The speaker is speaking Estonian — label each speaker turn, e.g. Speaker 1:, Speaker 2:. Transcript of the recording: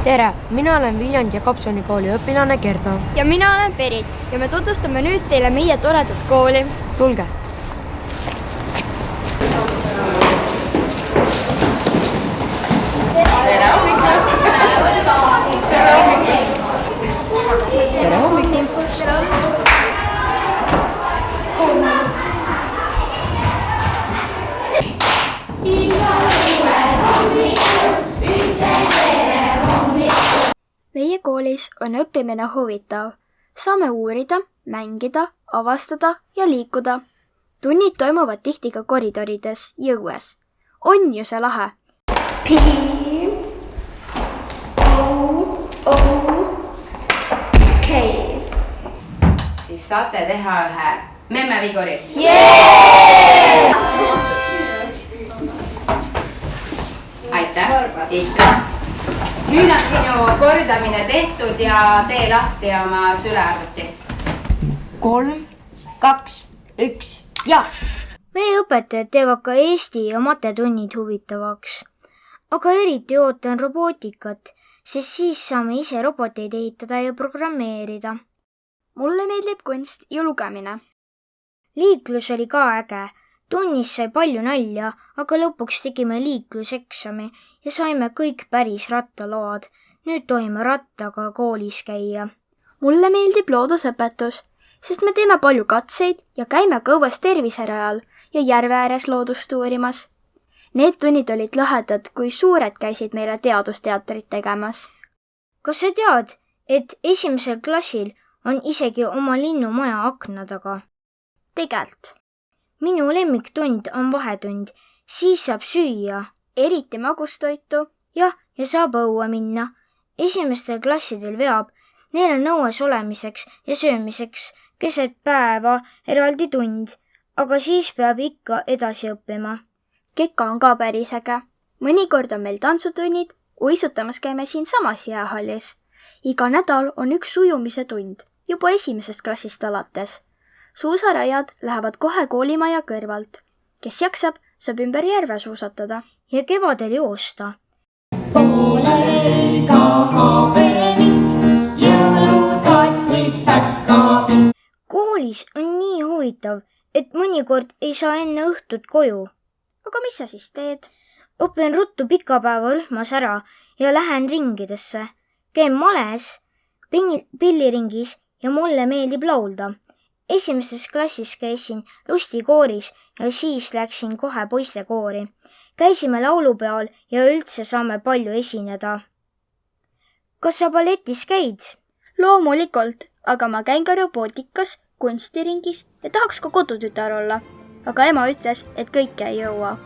Speaker 1: Tere, mina olen Viljandi Kapsoni kooli õpilane Gerda.
Speaker 2: Ja mina olen Berit ja me tutvustame nüüd teile meie toredat kooli.
Speaker 1: Tulge!
Speaker 3: Tere
Speaker 2: Meie koolis on õppimine huvitav. Saame uurida, mängida, avastada ja liikuda. Tunnid toimuvad tihti ka koridorides ja õues. On ju see lahe? P-O-O-K.
Speaker 3: Siis saate teha ühe memme-viguri. Aitäh, istu. Nüüd on sinu kordamine tehtud ja tee lahti oma sülearvuti.
Speaker 4: 3, 2, 1 ja!
Speaker 5: Meie õpetajad teevad ka eesti ja matetunnid huvitavaks. Aga eriti ootan robootikat, sest siis saame ise roboteid ehitada ja programmeerida.
Speaker 2: Mulle meeldib kunst ja lugemine.
Speaker 5: Liiklus oli ka äge. Tunnis sai palju nalja, aga lõpuks tegime liikluseksami ja saime kõik päris rattaload. Nüüd tohime rattaga koolis käia.
Speaker 2: Mulle meeldib loodusõpetus, sest me teeme palju katseid ja käime ka õues terviserajal ja järve ääres loodust uurimas. Need tunnid olid lahedad, kui suured käisid meile teadusteatrit tegemas.
Speaker 5: Kas sa tead, et 1. klassil on isegi oma linnumaja akna taga?
Speaker 2: Tegelt.
Speaker 5: Minu lemmiktund on vahetund, siis saab süüa.
Speaker 2: Eriti magustoitu.
Speaker 5: Jah, ja saab õue minna. 1. klassidel veab, neil on õues olemiseks ja söömiseks keset päeva eraldi tund, aga siis peab ikka edasi õppima.
Speaker 2: Keka on ka päris äge. Mõnikord on meil tantsutunnid, uisutamas käime siin samas jäähallis. Iga nädal on üks ujumise tund, juba 1. klassist alates. Suusarajad lähevad kohe koolimaja kõrvalt. Kes jaksab, saab ümber järve suusatada.
Speaker 5: Ja kevadel joosta.
Speaker 4: Poole ei taha peenik, jõulutotid päkkabid.
Speaker 5: Koolis on nii huvitav, et mõnikord ei saa enne õhtut koju.
Speaker 2: Aga mis sa siis teed?
Speaker 5: Õpin ruttu pikapäeva rühmas ära ja lähen ringidesse. Käin males, pilliringis ja mulle meeldib laulda. 1. klassis käisin lustikooris ja siis läksin kohe poistekoori. Käisime laulupeol ja üldse saame palju esineda. Kas sa balletis käid?
Speaker 2: Loomulikult, aga ma käin ka robootikas, kunstiringis ja tahaks ka kodutütar olla. Aga ema ütles, et kõike ei jõua.